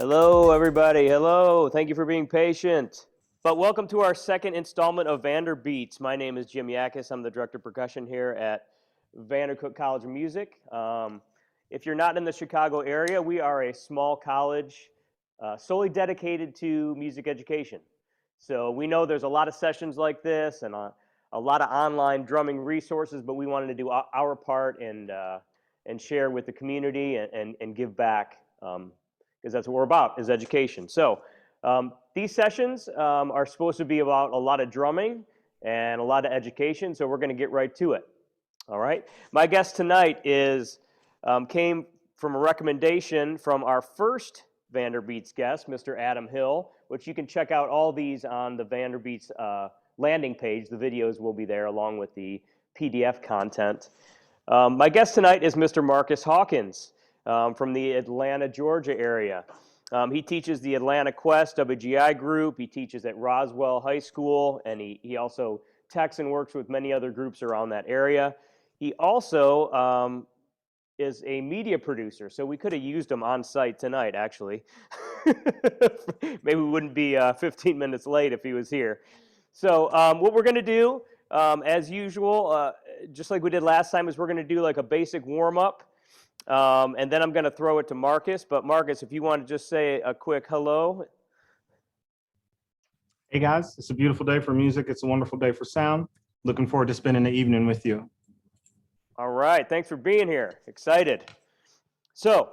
Hello, everybody. Hello. Thank you for being patient. But welcome to our second installment of VanderBeats. My name is Jim Yakas. I'm the director of percussion here at Vandercook College of Music. If you're not in the Chicago area, we are a small college solely dedicated to music education. So we know there's a lot of sessions like this and a lot of online drumming resources, but we wanted to do our part and share with the community and give back. Because that's what we're about, is education. So these sessions are supposed to be about a lot of drumming and a lot of education, so we're going to get right to it. All right? My guest tonight came from a recommendation from our first VanderBeats guest, Mr. Adam Hill, which you can check out all these on the VanderBeats landing page. The videos will be there along with the PDF content. My guest tonight is Mr. Marcus Hawkins. From the Atlanta, Georgia area. He teaches the Atlanta Quest WGI group. He teaches at Roswell High School, and he also techs and works with many other groups around that area. He also is a media producer, so we could have used him on site tonight, actually. Maybe we wouldn't be 15 minutes late if he was here. So what we're going to do, as usual, just like we did last time, is we're going to do like a basic warm-up. And then I'm going to throw it to Marcus. But Marcus, if you want to just say a quick hello. Hey guys, it's a beautiful day for music. It's a wonderful day for sound. Looking forward to spending the evening with you. All right, thanks for being here. Excited. So,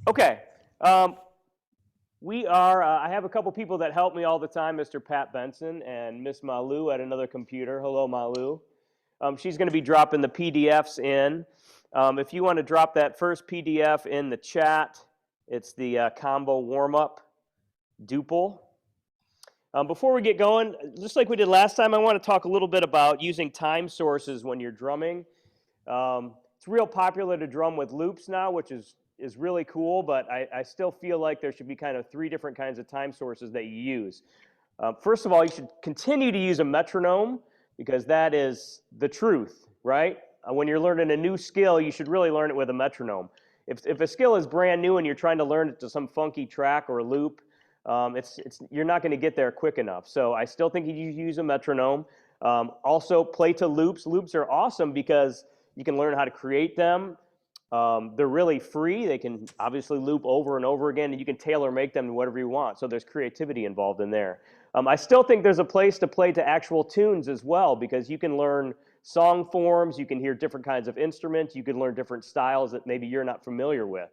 okay. I have a couple people that help me all the time, Mr. Pat Benson and Miss Malu at another computer. Hello, Malu. She's going to be dropping the PDFs in. If you want to drop that first PDF in the chat, it's the combo warm-up duple. Before we get going, just like we did last time, I want to talk a little bit about using time sources when you're drumming. It's real popular to drum with loops now, which is really cool, but I still feel like there should be kind of 3 different kinds of time sources that you use. First of all, you should continue to use a metronome because that is the truth, right? When you're learning a new skill, you should really learn it with a metronome. If a skill is brand new and you're trying to learn it to some funky track or loop, you're not going to get there quick enough. So I still think you use a metronome. Also, play to loops. Loops are awesome because you can learn how to create them. They're really free. They can obviously loop over and over again, and you can tailor make them to whatever you want. So there's creativity involved in there. I still think there's a place to play to actual tunes as well because you can learn song forms, you can hear different kinds of instruments, you can learn different styles that maybe you're not familiar with.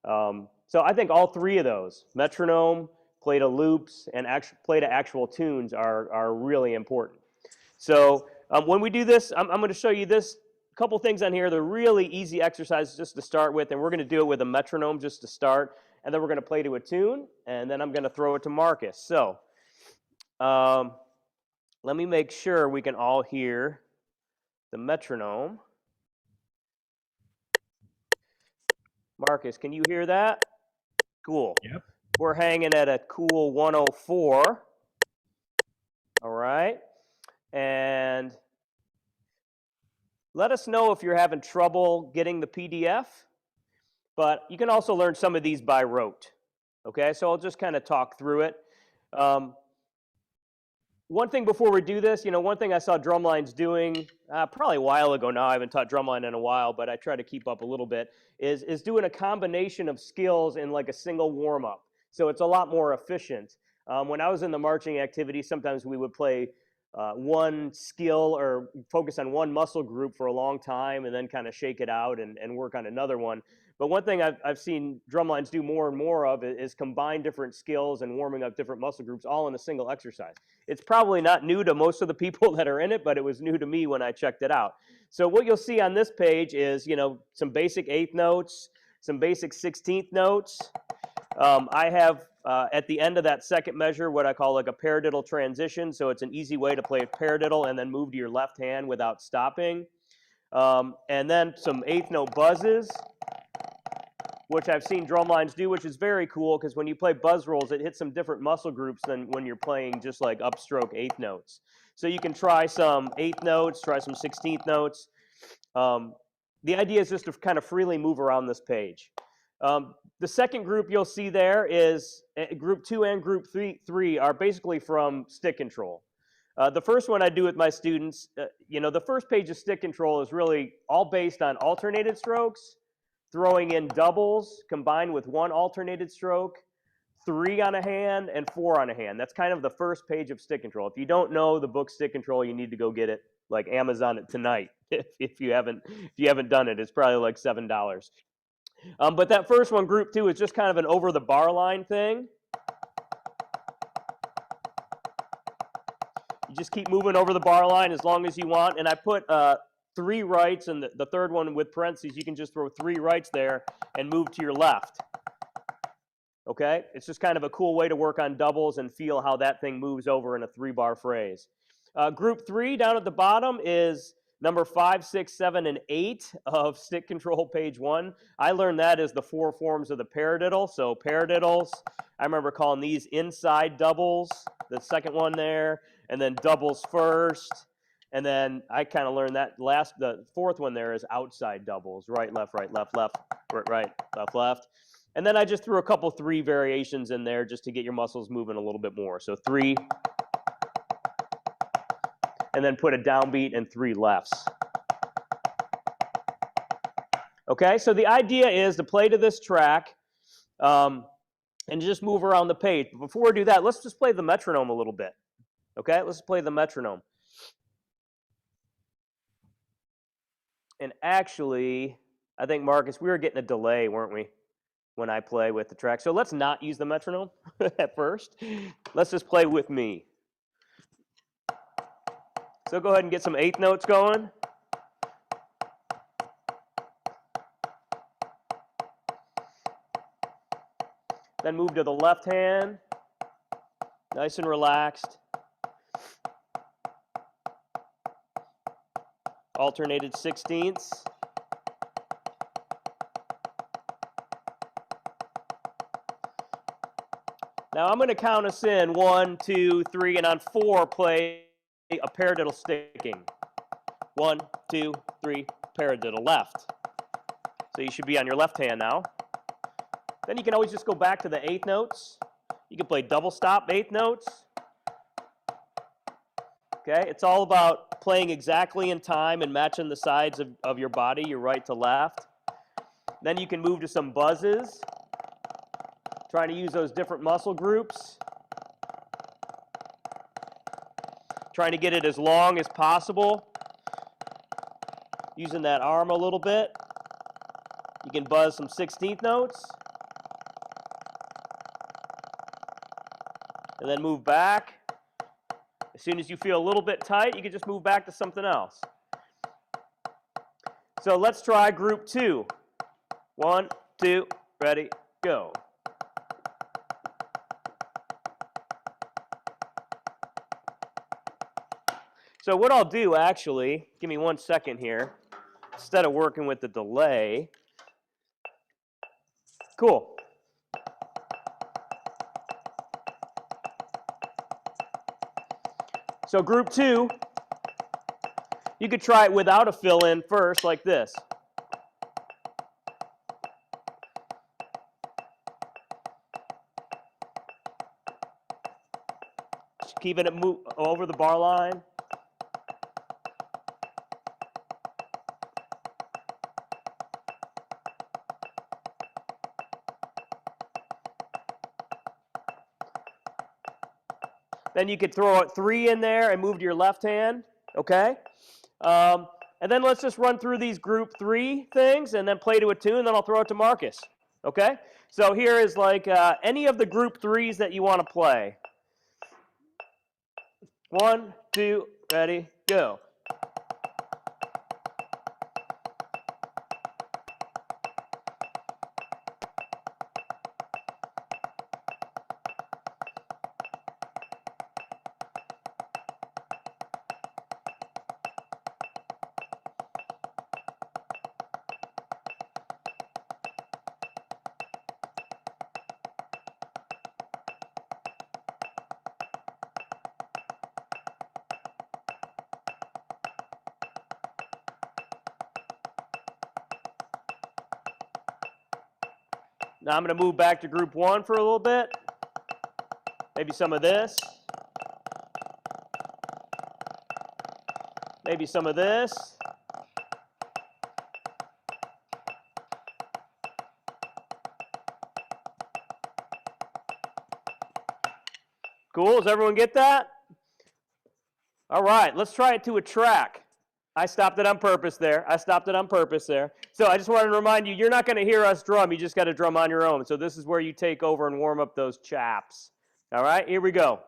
So I think all 3 of those, metronome, play to loops, and play to actual tunes are really important. So when we do this, I'm going to show you this couple things on here. They're really easy exercises just to start with, and we're going to do it with a metronome just to start, and then we're going to play to a tune, and then I'm going to throw it to Marcus. So let me make sure we can all hear the metronome. Marcus, can you hear that? Cool. Yep. We're hanging at a cool 104. All right. And let us know if you're having trouble getting the PDF. But you can also learn some of these by rote. Okay, so I'll just kind of talk through it. One thing before we do this, one thing I saw Drumlines doing probably a while ago now, I haven't taught drumline in a while, but I try to keep up a little bit, is doing a combination of skills in like a single warm-up. So it's a lot more efficient. When I was in the marching activity, sometimes we would play one skill or focus on one muscle group for a long time and then kind of shake it out and work on another one. But one thing I've seen drumlines do more and more of is combine different skills and warming up different muscle groups all in a single exercise. It's probably not new to most of the people that are in it, but it was new to me when I checked it out. So what you'll see on this page is, some basic 8th notes, some basic 16th notes. I have at the end of that second measure what I call like a paradiddle transition. So it's an easy way to play a paradiddle and then move to your left hand without stopping. And then some 8th note buzzes, which I've seen drumlines do, which is very cool because when you play buzz rolls, it hits some different muscle groups than when you're playing just like upstroke 8th notes. So you can try some 8th notes, try some 16th notes. The idea is just to kind of freely move around this page. The second group you'll see there is group 2 and group 3 are basically from stick control. The first one I do with my students, the first page of stick control is really all based on alternated strokes, throwing in doubles combined with 1 alternated stroke, 3 on a hand, and 4 on a hand. That's kind of the first page of stick control. If you don't know the book Stick Control, you need to go get it, like Amazon it tonight. If you haven't done it, it's probably like $7. But that first one, group 2, is just kind of an over the bar line thing. You just keep moving over the bar line as long as you want. And I put 3 rights, and the third one with parentheses, you can just throw 3 rights there and move to your left. Okay? It's just kind of a cool way to work on doubles and feel how that thing moves over in a 3-bar phrase. Group 3 down at the bottom is number 5, 6, 7, and 8 of stick control page 1. I learned that as the 4 forms of the paradiddle. So paradiddles, I remember calling these inside doubles, the second one there, and then doubles first. And then I kind of learned that the 4th one there is outside doubles, right, left, left, right, left, left. And then I just threw a couple 3 variations in there just to get your muscles moving a little bit more. So 3, and then put a downbeat and 3 lefts. Okay, so the idea is to play to this track and just move around the page. But before we do that, let's just play the metronome a little bit. Okay, let's play the metronome. And actually, I think, Marcus, we were getting a delay, weren't we, when I play with the track? So let's not use the metronome at first. Let's just play with me. So go ahead and get some 8th notes going. Then move to the left hand, nice and relaxed. Alternated 16ths. Now I'm going to count us in 1, 2, 3, and on 4 play a paradiddle sticking. 1, 2, 3, paradiddle left. So you should be on your left hand now. Then you can always just go back to the 8th notes. You can play double stop 8th notes. Okay, it's all about playing exactly in time and matching the sides of your body, your right to left. Then you can move to some buzzes, trying to use those different muscle groups. Trying to get it as long as possible. Using that arm a little bit. You can buzz some 16th notes. And then move back. As soon as you feel a little bit tight, you can just move back to something else. So let's try group 2. 1, 2, ready, go. So what I'll do, actually, give me 1 second here, instead of working with the delay. Cool. So group 2, you could try it without a fill-in first, like this. Just keeping it move over the bar line. Then you could throw a 3 in there and move to your left hand, okay? And then let's just run through these group 3 things and then play to a tune, then I'll throw it to Marcus, okay? So here is like any of the group 3s that you want to play. 1, 2, ready, go. Now I'm going to move back to group 1 for a little bit. Maybe some of this. Maybe some of this. Cool, does everyone get that? All right, let's try it to a track. I stopped it on purpose there. So I just wanted to remind you, you're not going to hear us drum. You just got to drum on your own. So this is where you take over and warm up those chaps. All right, here we go.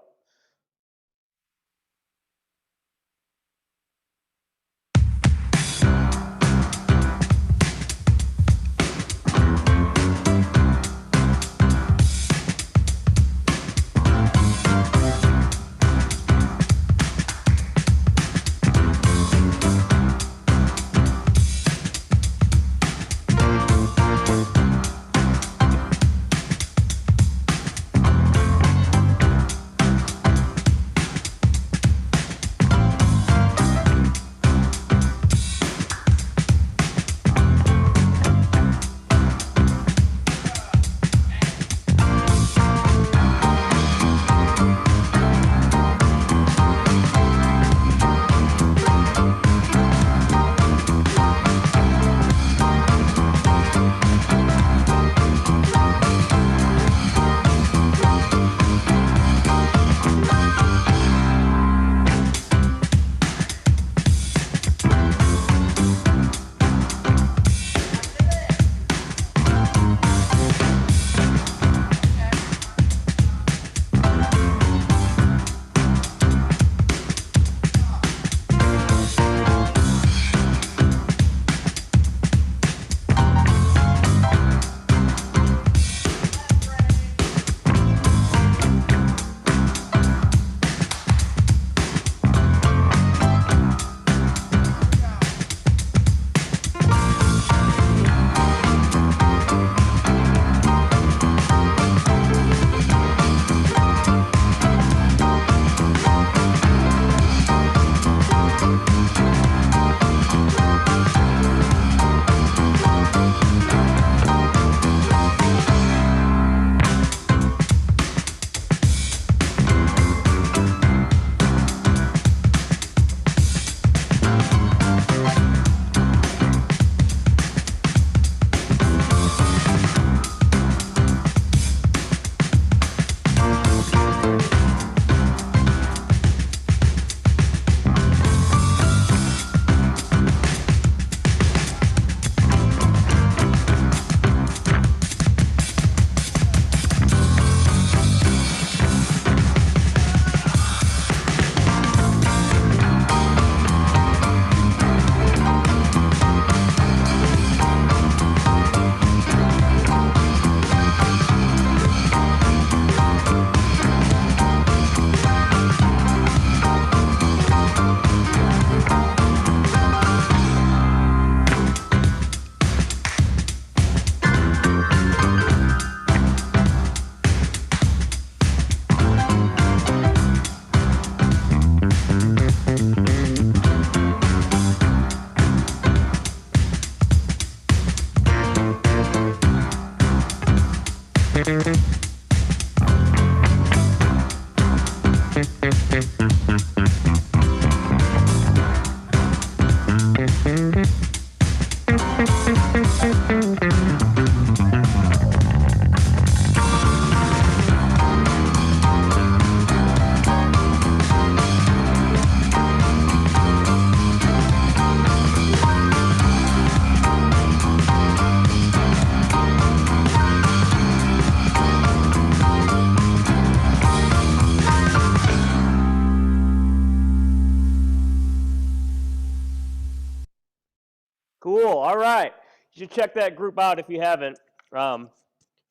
Cool. All right. You should check that group out if you haven't. The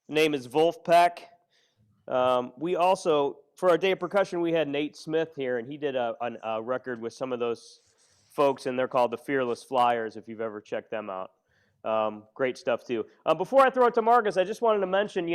name is Wolfpack. We also, for our day of percussion, we had Nate Smith here, and he did a record with some of those folks, and they're called the Fearless Flyers, if you've ever checked them out. Great stuff, too. Before I throw it to Marcus, I just wanted to mention,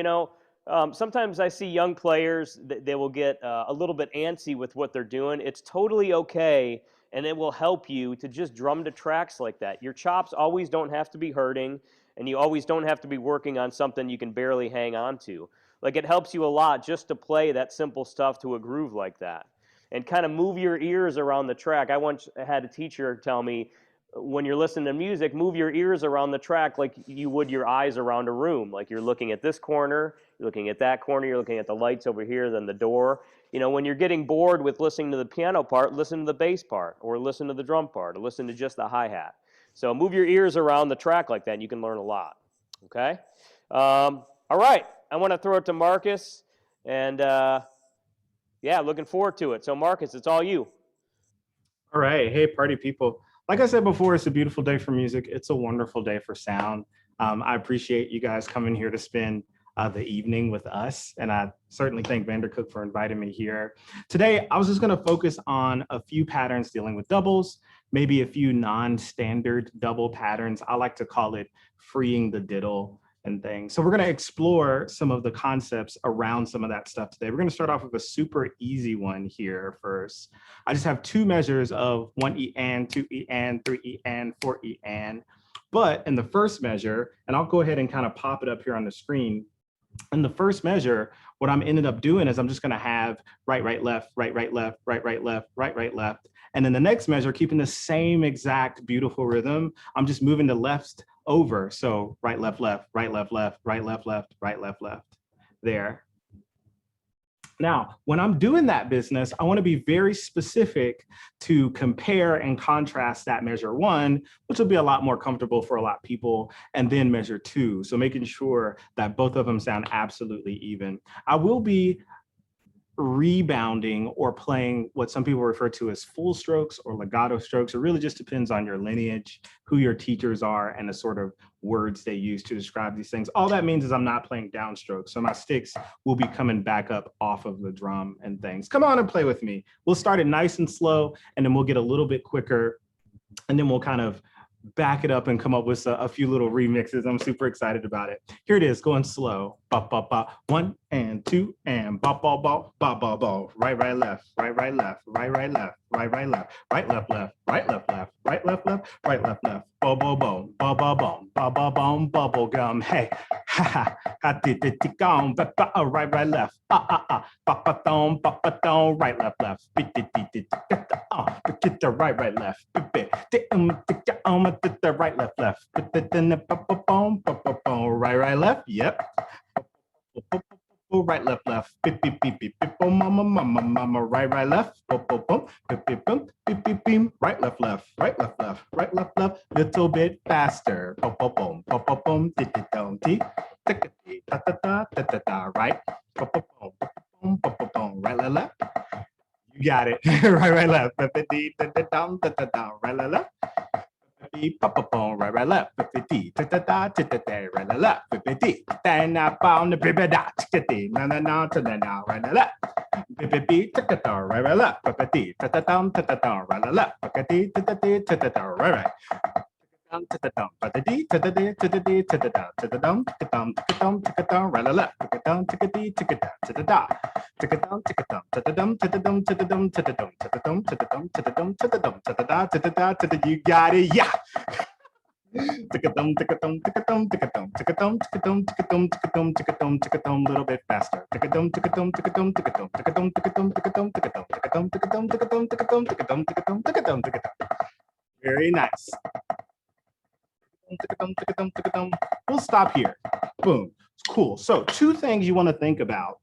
sometimes I see young players, they will get a little bit antsy with what they're doing. It's totally okay, and it will help you to just drum to tracks like that. Your chops always don't have to be hurting. and you always don't have to be working on something you can barely hang on to. Like, it helps you a lot just to play that simple stuff to a groove like that and kind of move your ears around the track. I once had a teacher tell me, when you're listening to music, move your ears around the track like you would your eyes around a room. Like, you're looking at this corner, you're looking at that corner, you're looking at the lights over here, then the door. You know, when you're getting bored with listening to the piano part, listen to the bass part, or listen to the drum part, or listen to just the hi-hat. So move your ears around the track like that, and you can learn a lot. Okay? All right. I want to throw it to Marcus, and yeah, looking forward to it. So Marcus, it's all you. All right. Hey, party people. Like I said before, it's a beautiful day for music. It's a wonderful day for sound. I appreciate you guys coming here to spend the evening with us. And I certainly thank Vandercook for inviting me here. Today, I was just going to focus on a few patterns dealing with doubles, maybe a few non-standard double patterns. I like to call it freeing the diddle and things. So we're going to explore some of the concepts around some of that stuff today. We're going to start off with a super easy one here first. I just have two measures of 1 E and, 2 E and, 3 E and, 4 E and. But in the first measure, and I'll go ahead and kind of pop it up here on the screen. In the first measure, what I'm ended up doing is I'm just going to have right, right, left, right, right, left, right, right, left, right, right, left. And then the next measure, keeping the same exact beautiful rhythm, I'm just moving the left over. So right, left, left, right, left, left, right, left, left, right, left, left there. Now, when I'm doing that business, I want to be very specific to compare and contrast that measure 1, which will be a lot more comfortable for a lot of people, and then measure 2. So making sure that both of them sound absolutely even. I will be rebounding or playing what some people refer to as full strokes or legato strokes. It really just depends on your lineage, who your teachers are, and the sort of words they use to describe these things. All that means is I'm not playing downstrokes. So my sticks will be coming back up off of the drum and things. Come on and play with me. We'll start it nice and slow, and then we'll get a little bit quicker, and then we'll kind of back it up and come up with a few little remixes. I'm super excited about it. Here it is, going slow. Ba, ba, ba. 1 and 2 and ba, ba, ba, ba, ba, ba. Right, right, left, right, right, left, right, right, left, right, right, left, right, left, left, right, left, left, right, left, left, right, left, left. Bo, bo, bo, ba, ba, boom, ba, ba, boom, bubble gum. Hey, ha, ha, ha, did it, gone, ba, ba, right, right, left. Ba, ba, dum, right, left, left. Get the right, right, left. The right, left, left. Right, right, left. Yep. Right, left, left. Beep, beep, beep, beep, beep, boom, mama, mama, mama. Right, right, left. Boom, boom, boom. Beep, beep, boom. Beep, beep, beep. Right, left, left. Right, left, left. Right, left, left. Little bit faster. Boom, boom, boom. Boom, boom, boom. Dee, dee, dum, dee. Da, da, da, da, da, da. Right. Boom, boom, boom. Boom, boom, boom, boom. Right, left, left. You got it. Right, right, left. Right, left, left. Right, right, left. Right, left. Then up on the baby dot. Na na na to the now. Right, left. Right, right, left. Right, left. Right, right. You got it, yeah. Little bit faster. Very nice. We'll stop here. Boom. Cool. So 2 things you want to think about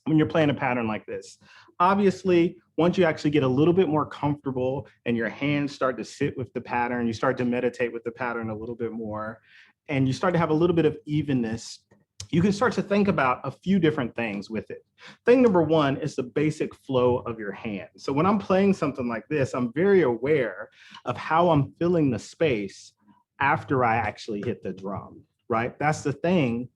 when you're playing a pattern like this. Obviously, once you actually get a little bit more comfortable and your hands start to sit with the pattern, you start to meditate with the pattern a little bit more, and you start to have a little bit of evenness, you can start to think about a few different things with it. Thing number 1 is the basic flow of your hand. So when I'm playing something like this, I'm very aware of how I'm filling the space after I actually hit the drum, right? That's the thing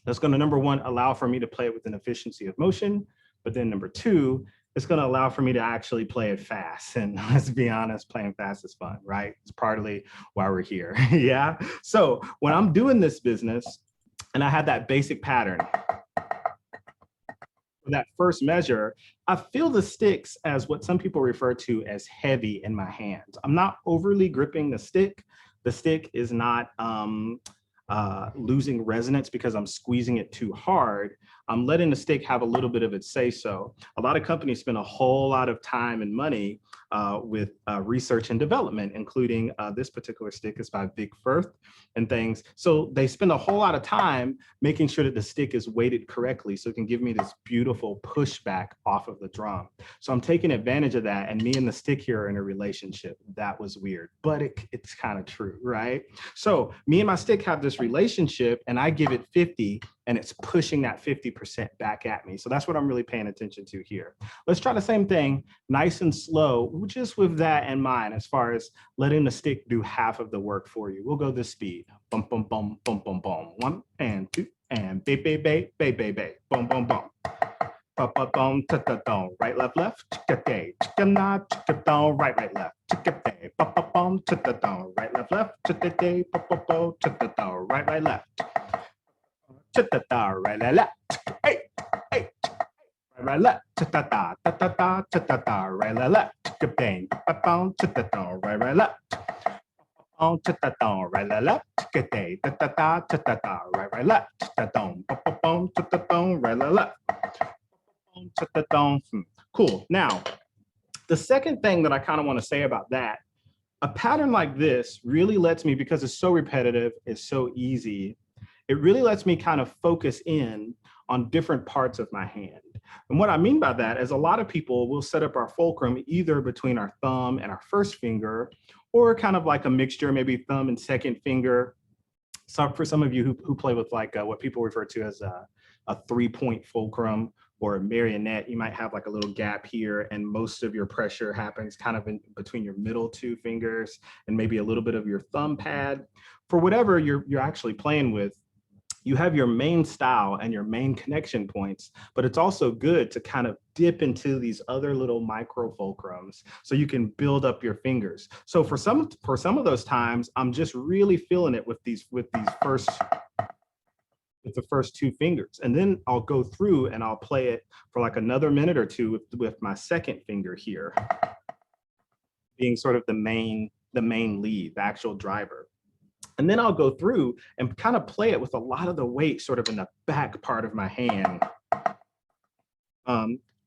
that's going to, number 1, allow for me to play with an efficiency of motion. But then number 2, it's going to allow for me to actually play it fast. And let's be honest, playing fast is fun, right? It's partly why we're here. Yeah. So when I'm doing this business and I have that basic pattern, that first measure, I feel the sticks as what some people refer to as heavy in my hands. I'm not overly gripping the stick. The stick is not losing resonance because I'm squeezing it too hard, I'm letting the stick have a little bit of its say so. A lot of companies spend a whole lot of time and money with research and development, including this particular stick is by Vic Firth and things. So they spend a whole lot of time making sure that the stick is weighted correctly so it can give me this beautiful pushback off of the drum. So I'm taking advantage of that, and me and the stick here are in a relationship. That was weird, but it's kind of true, right? So me and my stick have this relationship, and I give it 50, and it's pushing that 50% back at me. So that's what I'm really paying attention to here. Let's try the same thing, nice and slow, just with that in mind, as far as letting the stick do half of the work for you. We'll go this speed. Bum, bum, bum, bum, bum, bum. 1 and 2 and bay, bay, bay, bay, bay, bay. Boom, boom, boom. Ba, ba, boom, ta, ta, dong. Right, left, left. Chicka, day. Chicka, na, chicka, dong. Right, right, left. Chicka, day. Ba, ba, boom, ta, ta, dong. Right, left, left. Chicka, day. Ba, ba, bo, ta, ta, dong. Right, right, left. Ta-ta-ta, right, left, hey, hey, right, left, ta-ta-ta, ta-ta-ta, ta-ta-ta, right, left, bang, ba-bong, ta-ta-ta, right, left, on ta-ta-ta, right, left, ta-ta-ta, ta-ta-ta, ta-ta-ta, right, left, ta-ta-ta, ba-ba-bong, ta-ta-ta, right, left, ta-ta-ta. Cool. Now, the second thing that I kind of want to say about that, a pattern like this really lets me, because it's so repetitive, it's so easy, it really lets me kind of focus in on different parts of my hand. And what I mean by that is a lot of people will set up our fulcrum either between our thumb and our first finger, or kind of like a mixture, maybe thumb and second finger. So for some of you who play with like what people refer to as a 3-point fulcrum or a marionette, you might have like a little gap here, and most of your pressure happens kind of in between your middle 2 fingers and maybe a little bit of your thumb pad. For whatever you're actually playing with, you have your main style and your main connection points, but it's also good to kind of dip into these other little micro fulcrums so you can build up your fingers. So for some of those times, I'm just really feeling it with the first 2 fingers. And then I'll go through and I'll play it for like another minute or 2 with my second finger here being sort of the main lead, the actual driver. And then I'll go through and kind of play it with a lot of the weight sort of in the back part of my hand.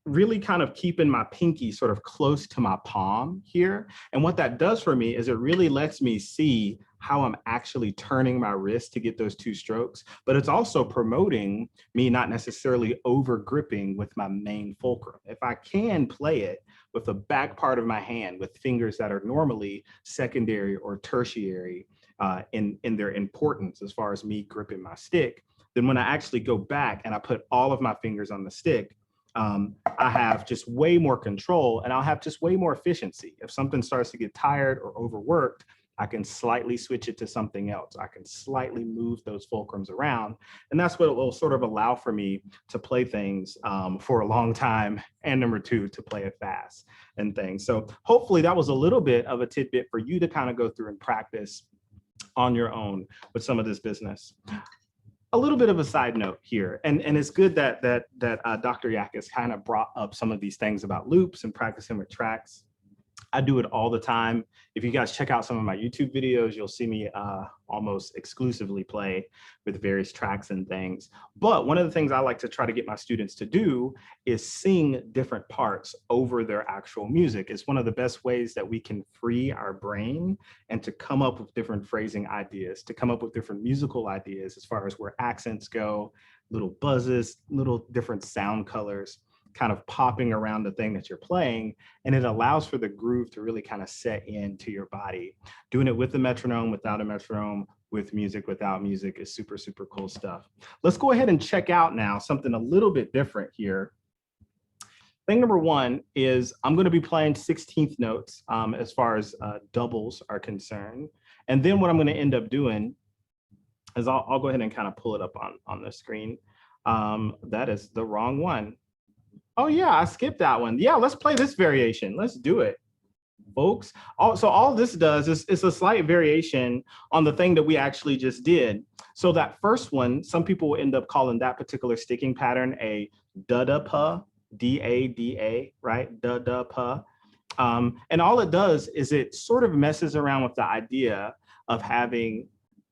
Really kind of keeping my pinky sort of close to my palm here. And what that does for me is it really lets me see how I'm actually turning my wrist to get those 2 strokes, but it's also promoting me not necessarily over gripping with my main fulcrum. If I can play it with the back part of my hand with fingers that are normally secondary or tertiary, in their importance as far as me gripping my stick, then when I actually go back and I put all of my fingers on the stick, I have just way more control, and I'll have just way more efficiency. If something starts to get tired or overworked, I can slightly switch it to something else. I can slightly move those fulcrums around, and that's what will sort of allow for me to play things for a long time, and number 2, to play it fast and things. So hopefully that was a little bit of a tidbit for you to kind of go through and practice on your own with some of this business. A little bit of a side note here, and it's good that Dr. Yakas kind of brought up some of these things about loops and practicing with tracks. I do it all the time. If you guys check out some of my YouTube videos, you'll see me almost exclusively play with various tracks and things. But one of the things I like to try to get my students to do is sing different parts over their actual music. It's one of the best ways that we can free our brain and to come up with different phrasing ideas, to come up with different musical ideas as far as where accents go, little buzzes, little different sound colors kind of popping around the thing that you're playing, and it allows for the groove to really kind of set into your body. Doing it with the metronome, without a metronome, with music, without music is super, super cool stuff. Let's go ahead and check out now something a little bit different here. Thing number 1 is I'm going to be playing 16th notes as far as doubles are concerned. And then what I'm going to end up doing is I'll go ahead and kind of pull it up on the screen. That is the wrong one. Oh yeah, I skipped that one. Yeah, let's play this variation. Let's do it, folks. So all this does is it's a slight variation on the thing that we actually just did. So that first one, some people will end up calling that particular sticking pattern a da-da-pa, D-A-D-A, right? Da-da-pa. And all it does is it sort of messes around with the idea of having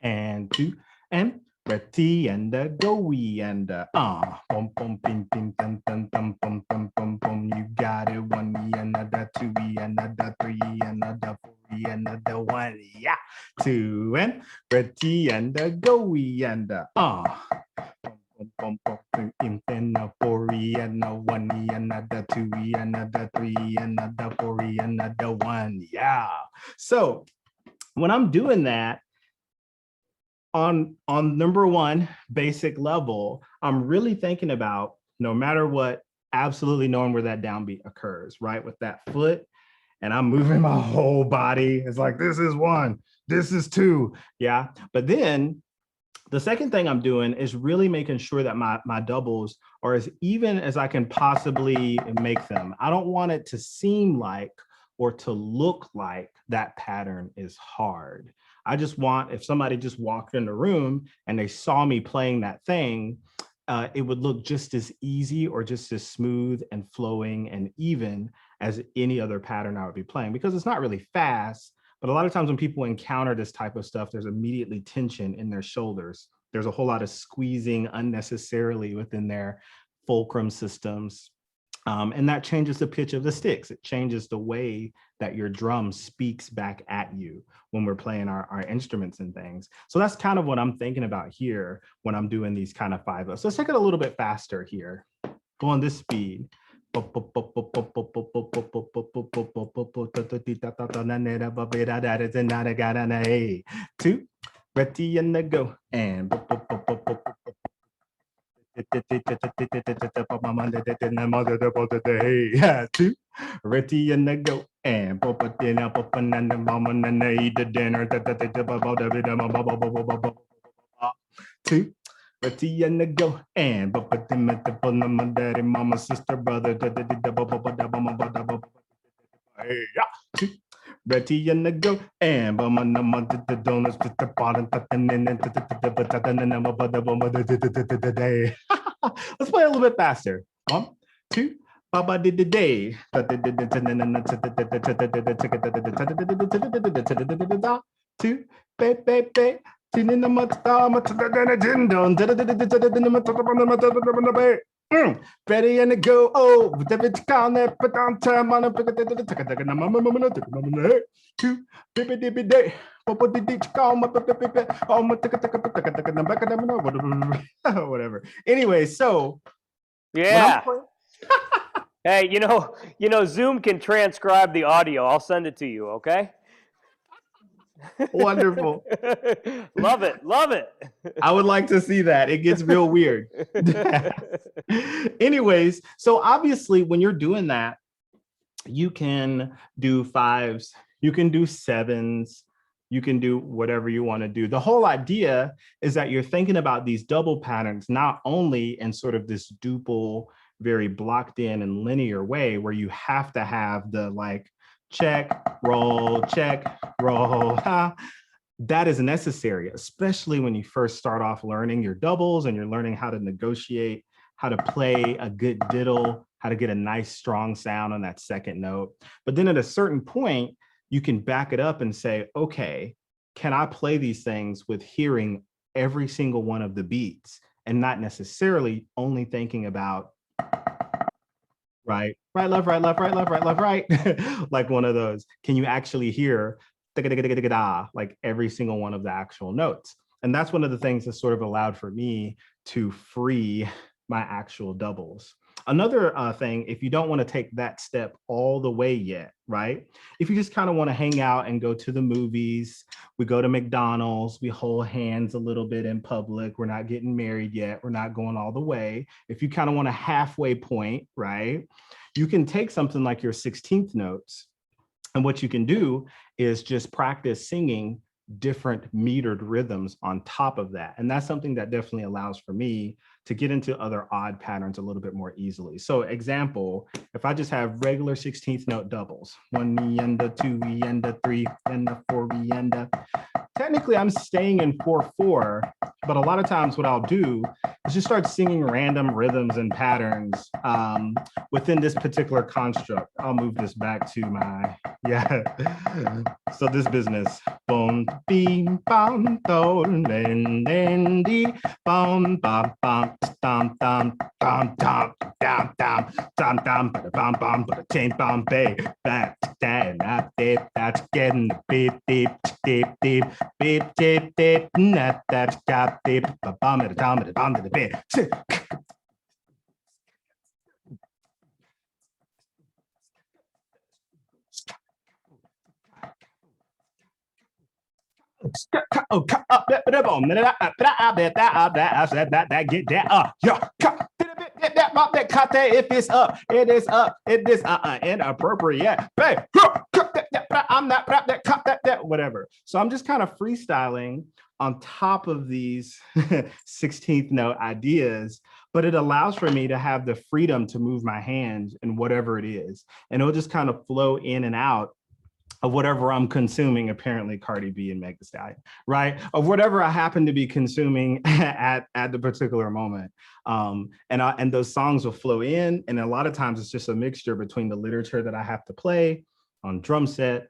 and 2 and ready and go-y and bum bum bim bim dum dum dum bum bum bum bum. You got it, 1 another 2 another 3 another 4 another 1, yeah, 2 and ready and go-y and bum bum bum bum bim then a 4 and a 1 another 2 another 3 another 4 another 1, yeah. So when I'm doing that, on number one basic level, I'm really thinking about, no matter what, absolutely knowing where that downbeat occurs, right? With that foot, and I'm moving my whole body. It's like, this is 1, this is 2, yeah. But then the second thing I'm doing is really making sure that my doubles are as even as I can possibly make them. I don't want it to seem like or to look like that pattern is hard. I just want, if somebody just walked in the room and they saw me playing that thing, it would look just as easy or just as smooth and flowing and even as any other pattern I would be playing, because it's not really fast. But a lot of times when people encounter this type of stuff, there's immediately tension in their shoulders. There's a whole lot of squeezing unnecessarily within their fulcrum systems. And that changes the pitch of the sticks. It changes the way that your drum speaks back at you when we're playing our instruments and things. So that's kind of what I'm thinking about here when I'm doing these kind of 5/0. So let's take it a little bit faster here. Go on this speed. 2, ready and go, and yeah, 2, ready and go, and mama eat the dinner, 2, ready and go, and daddy, mama, sister, brother, hey, yeah, 2, ready and go, and the donuts to the bottom, let's play a little bit faster. 1, 2, Baba did the day. 2, baby. Ready and go. Oh, David count that, put down time on a 2, baby dibby day. Whatever. Anyway, so Yeah. Hey, Zoom can transcribe the audio. I'll send it to you, okay? Wonderful. Love it. Love it. I would like to see that. It gets real weird. Anyways, so obviously when you're doing that, you can do 5s, you can do 7s, you can do whatever you want to do. The whole idea is that you're thinking about these double patterns, not only in sort of this duple, very blocked in and linear way where you have to have the like check, roll, ha. That is necessary, especially when you first start off learning your doubles and you're learning how to negotiate, how to play a good diddle, how to get a nice strong sound on that second note. But then at a certain point, you can back it up and say, okay, can I play these things with hearing every single one of the beats and not necessarily only thinking about right, left, right, left, right, left, right, left, right, like one of those. Can you actually hear like every single one of the actual notes? And that's one of the things that sort of allowed for me to free my actual doubles. Another thing, if you don't want to take that step all the way yet, right? If you just kind of want to hang out and go to the movies, we go to McDonald's, we hold hands a little bit in public, we're not getting married yet, we're not going all the way. If you kind of want a halfway point, right? You can take something like your 16th notes, and what you can do is just practice singing different metered rhythms on top of that. And that's something that definitely allows for me to get into other odd patterns a little bit more easily. So example, if I just have regular 16th note doubles, 1 and a 2 and a 3 and a 4 and a, technically I'm staying in 4/4, but a lot of times what I'll do is just start singing random rhythms and patterns within this particular construct. I'll move this back to my, yeah. So this business, boom, beam, bum, do, len, len, di, bum, bum, bum, dum, dum, dum, dum, dum, dum, dum, dum, bum, bum, chain, bum, bay, back, that, that's getting beep, beep, beep, beep, beep, beep, beep, that's got beep, bum, at a dum, at a bum, at a beep. If it's up, it is up, it is inappropriate. I'm not that whatever. So I'm just kind of freestyling on top of these 16th note ideas, but it allows for me to have the freedom to move my hands in whatever it is. And it'll just kind of flow in and out of whatever I'm consuming, apparently Cardi B and Meg Thee Stallion, right? Of whatever I happen to be consuming at the particular moment. And those songs will flow in. And a lot of times it's just a mixture between the literature that I have to play on drum set,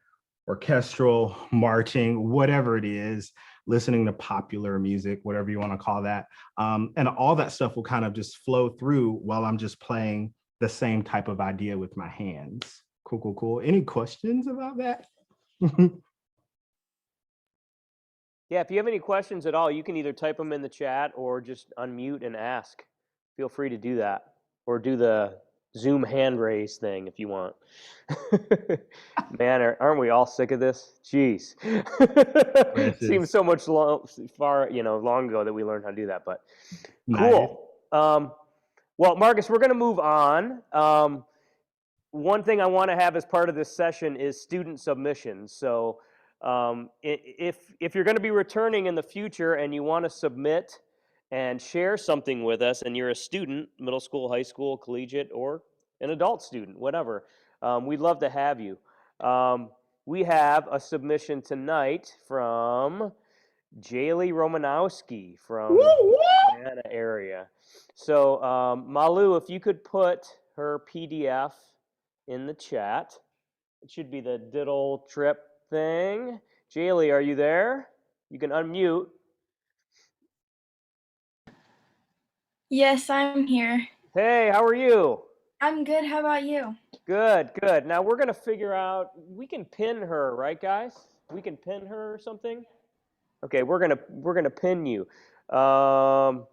orchestral, marching, whatever it is, listening to popular music, whatever you want to call that. And all that stuff will kind of just flow through while I'm just playing the same type of idea with my hands. Cool, cool, cool. Any questions about that? Yeah, if you have any questions at all, you can either type them in the chat or just unmute and ask. Feel free to do that. Or do the Zoom hand raise thing if you want. Man, aren't we all sick of this? Jeez. Seems so much long ago that we learned how to do that, but cool. Nice. Well, Marcus, we're going to move on. One thing I want to have as part of this session is student submissions. So if you're going to be returning in the future and you want to submit and share something with us, and you're a student, middle school, high school, collegiate, or an adult student, whatever, we'd love to have you. We have a submission tonight from Jaylee Romanowski from the Atlanta area. So Malu, if you could put her PDF in the chat. It should be the diddle trip thing. Jaylee, are you there? You can unmute. Yes, I'm here. Hey, how are you? I'm good. How about you? Good, good. Now we're gonna figure out. We can pin her, right, guys? We can pin her or something. Okay, we're gonna pin you. All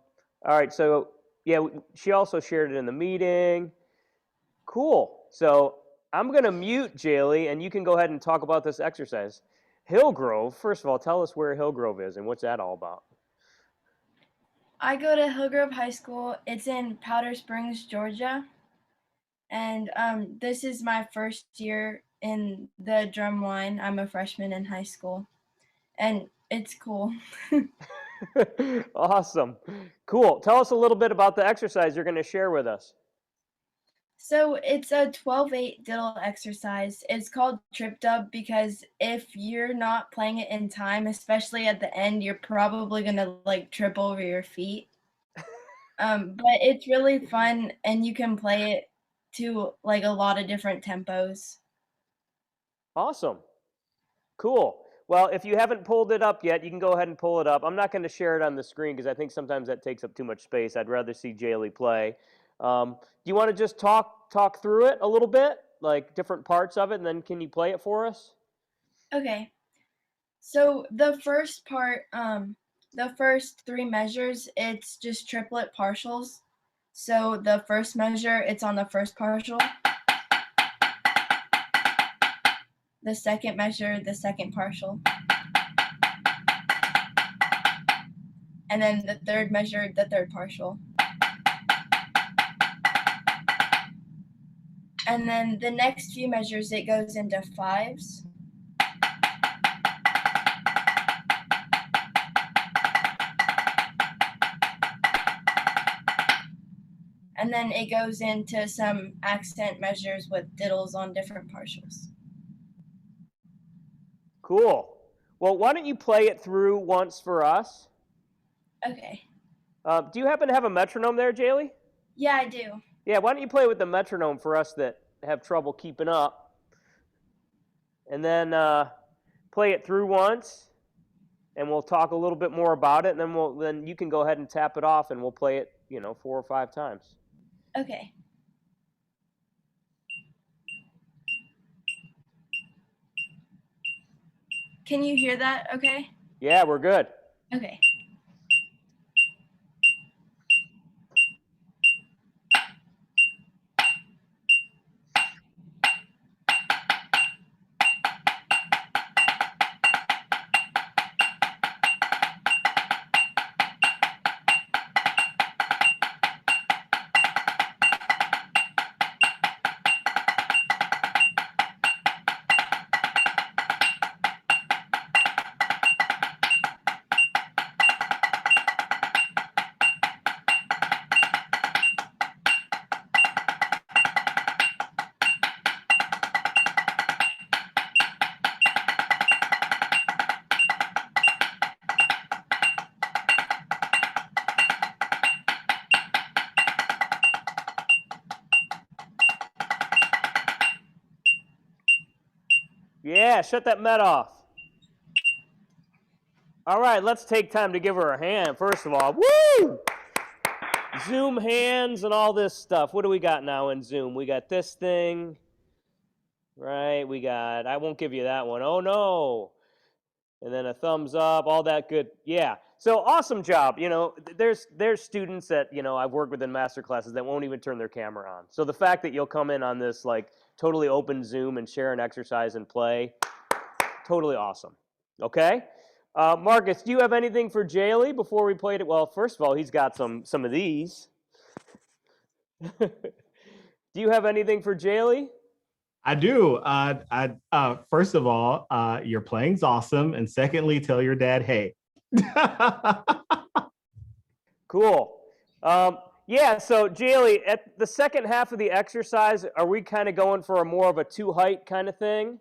right. So yeah, she also shared it in the meeting. Cool. So I'm going to mute Jaylee, and you can go ahead and talk about this exercise. Hillgrove, first of all, tell us where Hillgrove is and what's that all about. I go to Hillgrove High School. It's in Powder Springs, Georgia. And this is my first year in the drum line. I'm a freshman in high school. And it's cool. Awesome. Cool. Tell us a little bit about the exercise you're going to share with us. So it's a 12/8 diddle exercise. It's called trip dub because if you're not playing it in time, especially at the end, you're probably gonna like trip over your feet. But it's really fun, and you can play it to like a lot of different tempos. Awesome. Cool. Well, if you haven't pulled it up yet, you can go ahead and pull it up. I'm not going to share it on the screen because I think sometimes that takes up too much space. I'd rather see Jaylee play. Do you want to just talk through it a little bit, like different parts of it, and then can you play it for us? Okay. So the first part, the first 3 measures, it's just triplet partials. So the first measure, it's on the first partial. The second measure, the second partial. And then the third measure, the third partial. And then the next few measures, it goes into 5s. And then it goes into some accent measures with diddles on different partials. Cool. Well, why don't you play it through once for us? Okay. Do you happen to have a metronome there, Jaylee? Yeah, I do. Yeah, why don't you play with the metronome for us that have trouble keeping up? And then play it through once, and we'll talk a little bit more about it, and then you can go ahead and tap it off, and we'll play it, 4 or 5 times. Okay. Can you hear that okay? Yeah, we're good. Okay. Yeah, shut that met off. All right, let's take time to give her a hand, first of all. Woo! Zoom hands and all this stuff. What do we got now in Zoom? We got this thing, right? We got, I won't give you that one. Oh, no. And then a thumbs up, all that good. Yeah. So awesome job. There's students that, I've worked with in master classes that won't even turn their camera on. So the fact that you'll come in on this like totally open Zoom and share an exercise and play, totally awesome. Okay? Marcus, do you have anything for Jaylee before we played it? Well, first of all, he's got some of these. Do you have anything for Jaylee? I do. First of all, your playing's awesome, and secondly, tell your dad, hey. Cool. Yeah. So Jaylee, at the second half of the exercise, are we kind of going for a more of a 2-height kind of thing?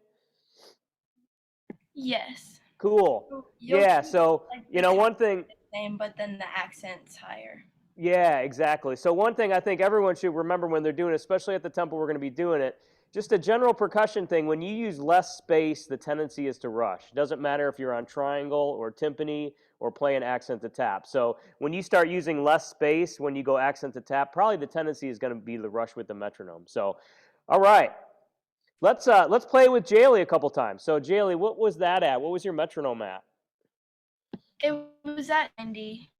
Yes. Cool. You'll Yeah. keep, So like, one thing. same, but then the accent's higher. Yeah, exactly. So one thing I think everyone should remember when they're doing it, especially at the tempo we're going to be doing it, just a general percussion thing, when you use less space, the tendency is to rush. It doesn't matter if you're on triangle or timpani or playing accent to tap. So when you start using less space, when you go accent to tap, probably the tendency is going to be the rush with the metronome. So, all right. Let's play with Jaylee a couple times. So Jaylee, what was that at? What was your metronome at? It was at 90.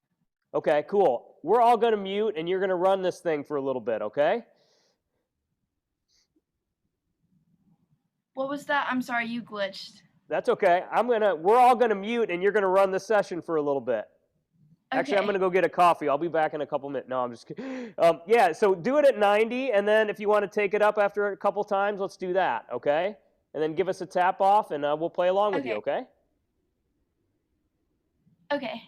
Okay, cool. We're all going to mute, and you're going to run this thing for a little bit, okay? What was that? I'm sorry, you glitched. That's okay. We're all going to mute, and you're going to run the session for a little bit. Actually, I'm going to go get a coffee. I'll be back in a couple minutes. No, I'm just kidding. Yeah, so do it at 90, and then if you want to take it up after a couple times, let's do that, okay? And then give us a tap off, and we'll play along with you, okay? Okay.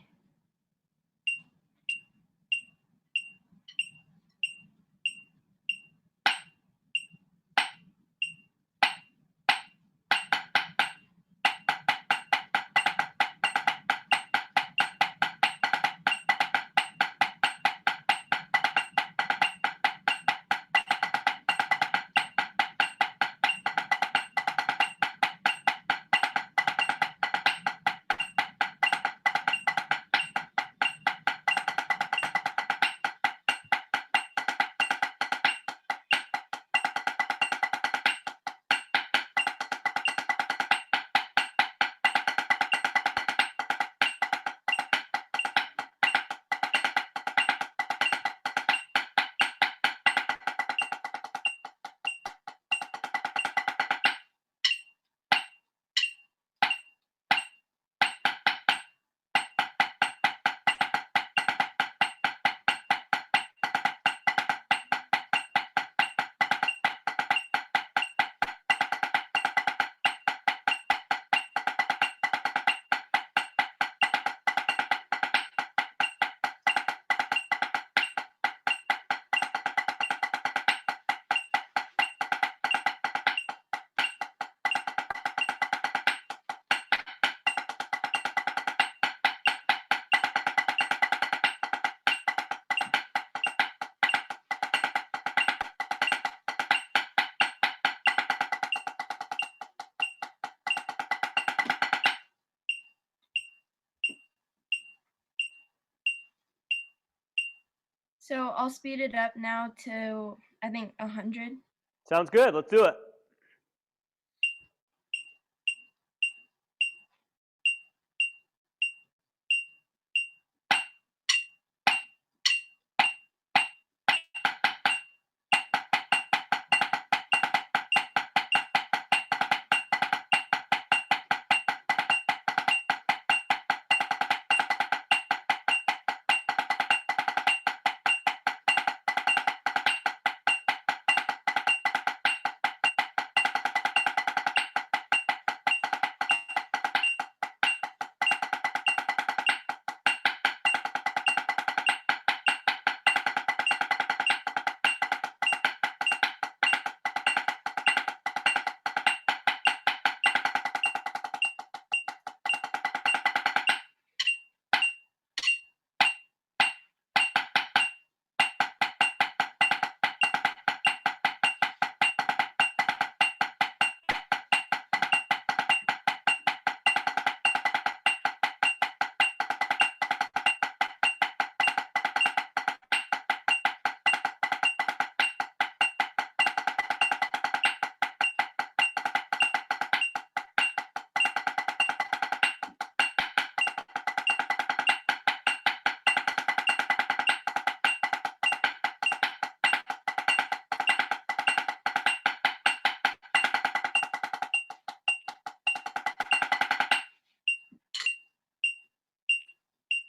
So I'll speed it up now to, I think, 100. Sounds good. Let's do it.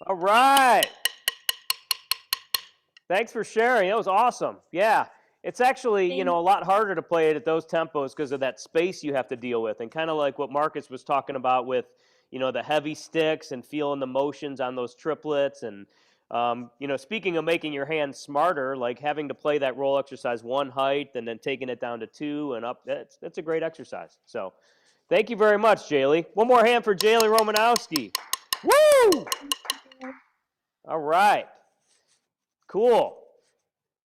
All right. Thanks for sharing. That was awesome. Yeah. It's actually, you know, a lot harder to play it at those tempos because of that space you have to deal with. And kind of like what Marcus was talking about with, you know, the heavy sticks and feeling the motions on those triplets. And, you know, speaking of making your hands smarter, like having to play that roll exercise one height and then taking it down to two and up, that's a great exercise. So thank you very much, Jaylee. One more hand for Jaylee Romanowski. Woo! All right. Cool.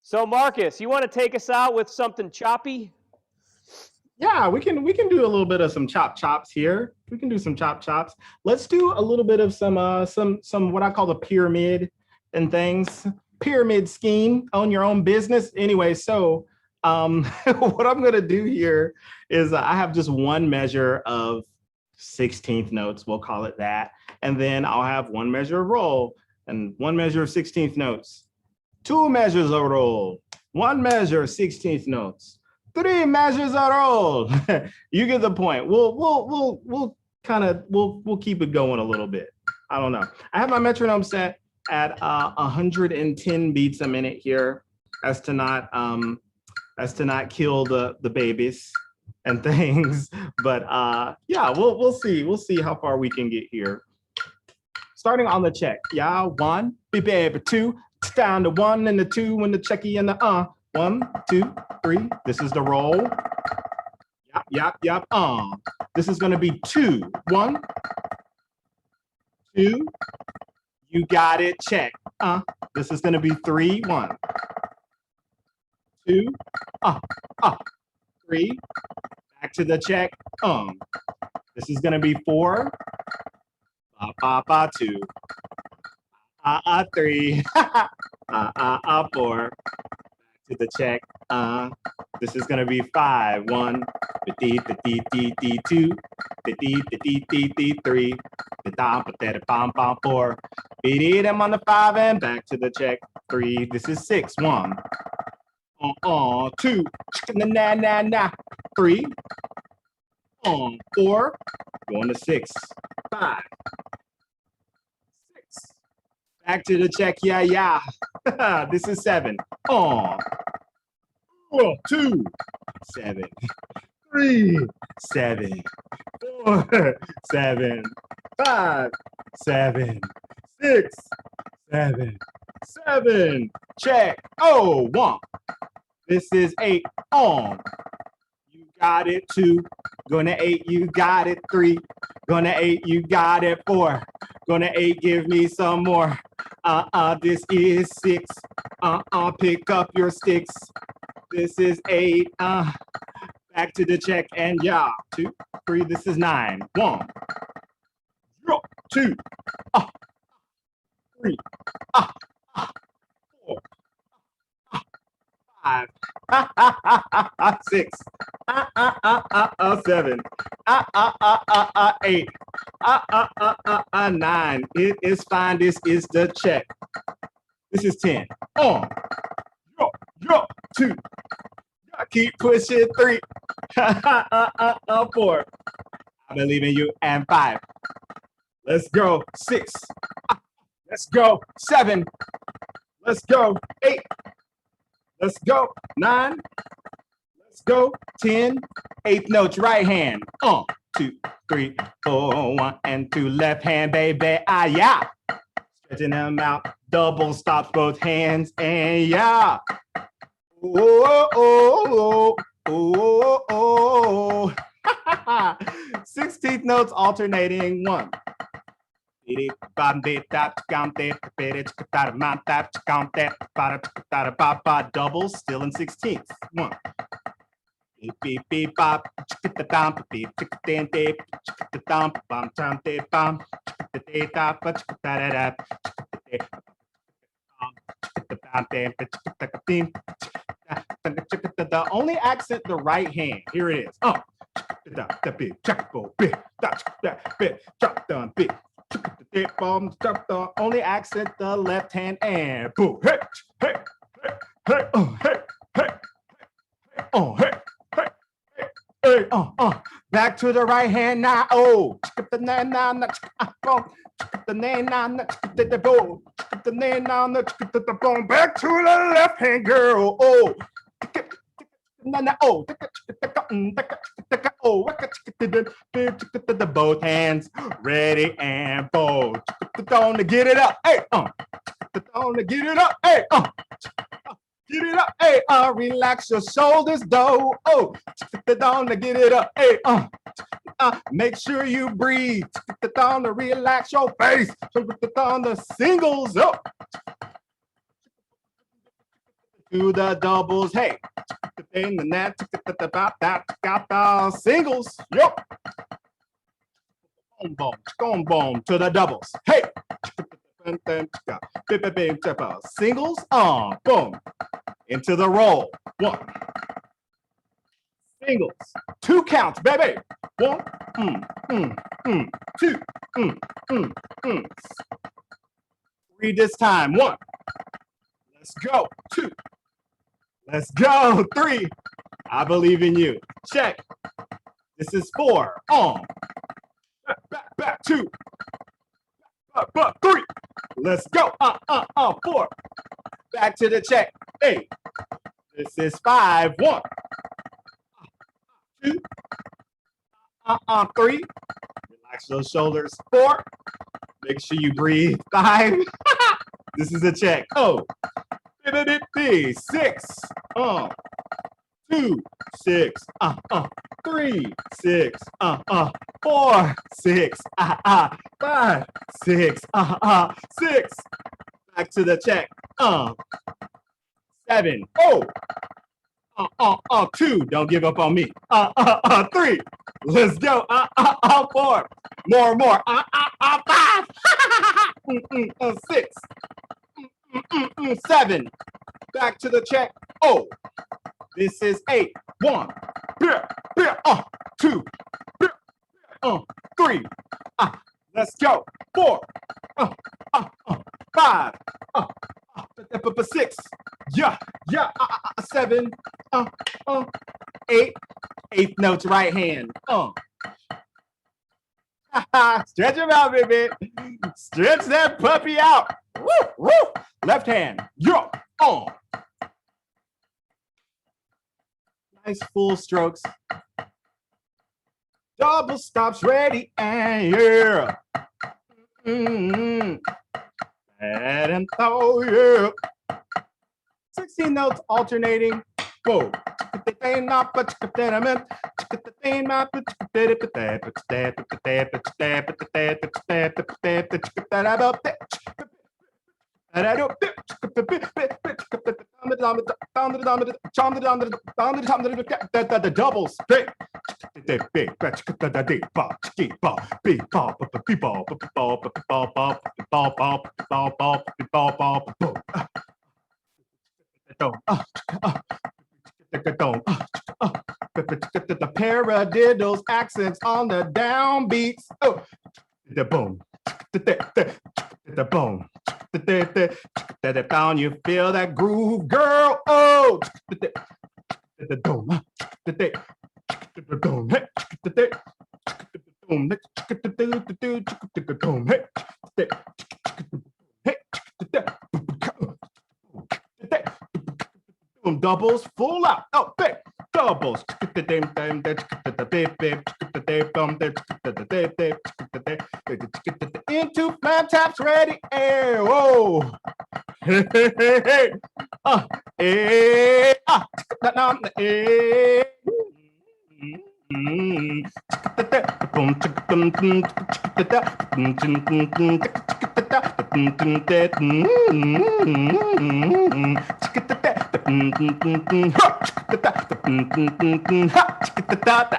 So Marcus, you want to take us out with something choppy? Yeah, we can do a little bit of some chop chops here. We can do some chop chops. Let's do a little bit of some what I call the pyramid and things. Pyramid scheme, own your own business. Anyway, so what I'm gonna do here is I have just one measure of 16th notes, we'll call it that, and then I'll have one measure of roll and one measure of 16th notes. Two measures of roll, one measure of 16th notes, three measures of roll. You get the point. We'll keep it going a little bit. I don't know. I have my metronome set at 110 beats a minute here, as to not kill the babies and things. But yeah, we'll see how far we can get here. Starting on the check. Yeah, one, baby, two. Down to one and the two and the checky and the 1, 2, 3. This is the roll. Yep. This is gonna be 2, 1, 2. You got it. Check. This is gonna be 3, 1, 2. 3. Back to the check. This is gonna be 4. 2. 3. 4. Back to the check. This is gonna be 5. 1. 2. 3. 4. Beat them on the 5 and back to the check. 3. This is 6. 1. 2. Na. 3. 4. Going to 6. 5. 6. Back to the check, yeah. This is 7. 2, 7, 3, 7, 4, 7, 5, 7, 6, 7, 7. Check. 1. This is 8. You got it. 2. Gonna 8. You got it. 3. Gonna 8. You got it. 4. Gonna 8. Give me some more. This is 6. Pick up your sticks. This is 8. Back to the check and yeah. 2, 3. This is 9. 1, 0, 2, 3, 4, 6, 7, 8, 9. It is fine. This is the check. This is 10. Yo, 2. Keep pushing 3. 4. I believe in you. And 5. Let's go. 6. Let's go. 7. Let's go. 8. Let's go. 9. Let's go. 10. 8th notes, right hand. 2, 3, 4, 1 and 2. Left hand, baby. Ah, yeah. Stretching them out. Double stops both hands. And yeah. Oh, oh, oh, oh, oh. 16th notes alternating. 1. Doubles still in 16th. 1. The only accent the right hand. Here it is. Only accent the left hand and boom. Hey, hey, hey, hey, hey, hey, hey, hey, hey, back to the right hand now. Oh, the name now, the name now, the boom, the name now, the boom. Back to the left hand, girl. Oh. Oh, both hands ready and bold. On to get it up, hey, on to get it up, hey, get it up, hey, relax your shoulders, though. Oh, on to get it up, hey, make sure you breathe. On to relax your face. On the singles, oh. To the doubles, hey. In the net, about that, got the singles, yep. Boom, boom, to the doubles, hey. Singles, boom. Into the roll, 1. Singles, 2 counts, baby. 1, 2, 3 this time, 1. Let's go, 2. Let's go. 3. I believe in you. Check. This is 4. Back. 2. Back. 3. Let's go. 4. Back to the check. 8. This is 5. 1. 2. 3. Relax those shoulders. 4. Make sure you breathe. 5. This is a check. 6, 2, 6, 3, 6, 4, 6, 5, 6, 6. Back to the check. 7. 2. Don't give up on me. 3. Let's go. 4. More. 5. 6. 7. Back to the check. This is 8. 1. 2. 3. Let's go. 4. 5. 6. Yeah. 7. 8. 8th notes right hand. Stretch him out, baby. Stretch that puppy out. Woo. Left hand. Yo. Nice full strokes. Double stops ready and yeah. And yeah. 16 notes alternating. Whoa. The doubles. The paradiddles accents on the downbeats. Oh, the boom, the boom, the down. You feel that groove, girl. Oh, the boom, the boom, doubles full out. Oh, big doubles. Into flat taps ready. Air. Whoa. Hey, hey, hey, hey. Hey.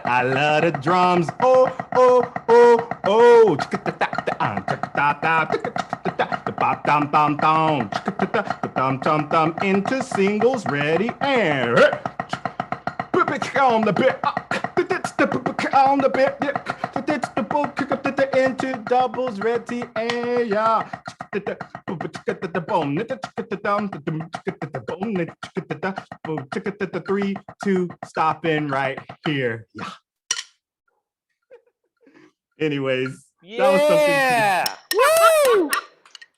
I love the drums. Oh, oh, oh, oh. Into singles ready and on the bit. On the bit. Into doubles ready and yeah. 3, 2, stopping right here. Yeah. Anyways, Yeah. Woo!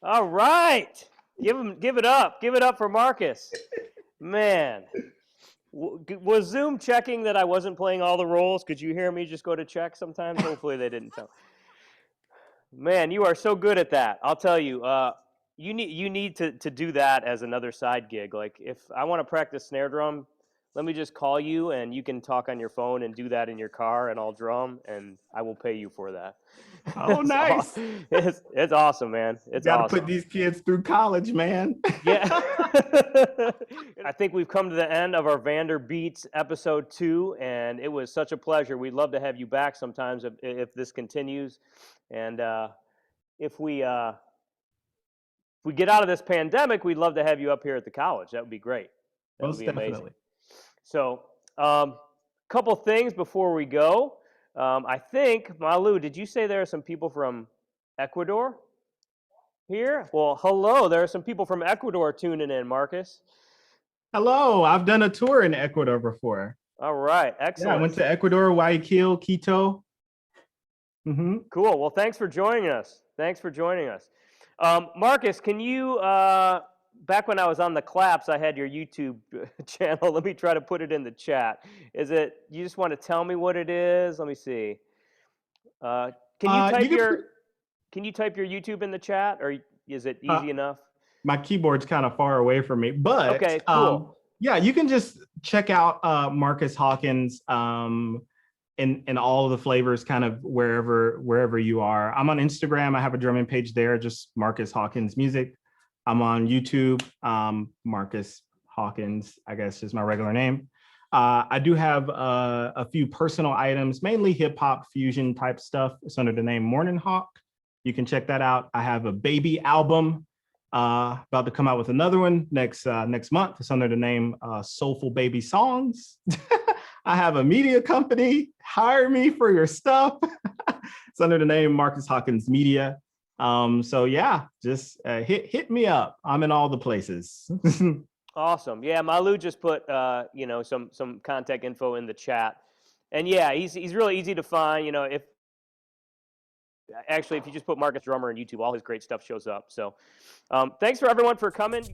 All right. Give it up. Give it up for Marcus. Man. Was Zoom checking that I wasn't playing all the roles? Could you hear me just go to check sometimes? Hopefully they didn't tell. Man, you are so good at that. I'll tell you. You need to do that as another side gig. Like if I want to practice snare drum, let me just call you and you can talk on your phone and do that in your car and I'll drum and I will pay you for that. Oh, nice. It's awesome, man. It's gotta awesome. put these kids through college, man. Yeah. I think we've come to the end of our VanderBeats episode 2, and it was such a pleasure. We'd love to have you back sometimes if this continues. And if we get out of this pandemic, we'd love to have you up here at the college. That would be great. That would be amazing. Definitely. So, couple things before we go. I think, Malu, did you say there are some people from Ecuador here? Well, hello. There are some people from Ecuador tuning in, Marcus. Hello. I've done a tour in Ecuador before. All right. Excellent. Yeah, I went to Ecuador, Guayaquil, Quito. Mm-hmm. Cool. Well, thanks for joining us. Marcus, can you, back when I was on the claps, I had your YouTube channel. Let me try to put it in the chat. You just want to tell me what it is? Let me see. Can you type your YouTube in the chat, or is it easy enough? My keyboard's kind of far away from me, but okay, cool. Yeah, you can just check out Marcus Hawkins in all of the flavors, kind of wherever you are. I'm on Instagram. I have a drumming page there, just Marcus Hawkins Music. I'm on YouTube, Marcus Hawkins, I guess is my regular name. I do have a few personal items, mainly hip hop fusion type stuff. It's under the name Morning Hawk. You can check that out. I have a baby album about to come out with another one next month. It's under the name Soulful Baby Songs. I have a media company. Hire me for your stuff. It's under the name Marcus Hawkins Media. So yeah, just hit me up. I'm in all the places. Awesome. Yeah, Malu just put some contact info in the chat, and yeah, he's really easy to find. If you just put Marcus Drummer on YouTube, all his great stuff shows up. So, thanks for everyone for coming.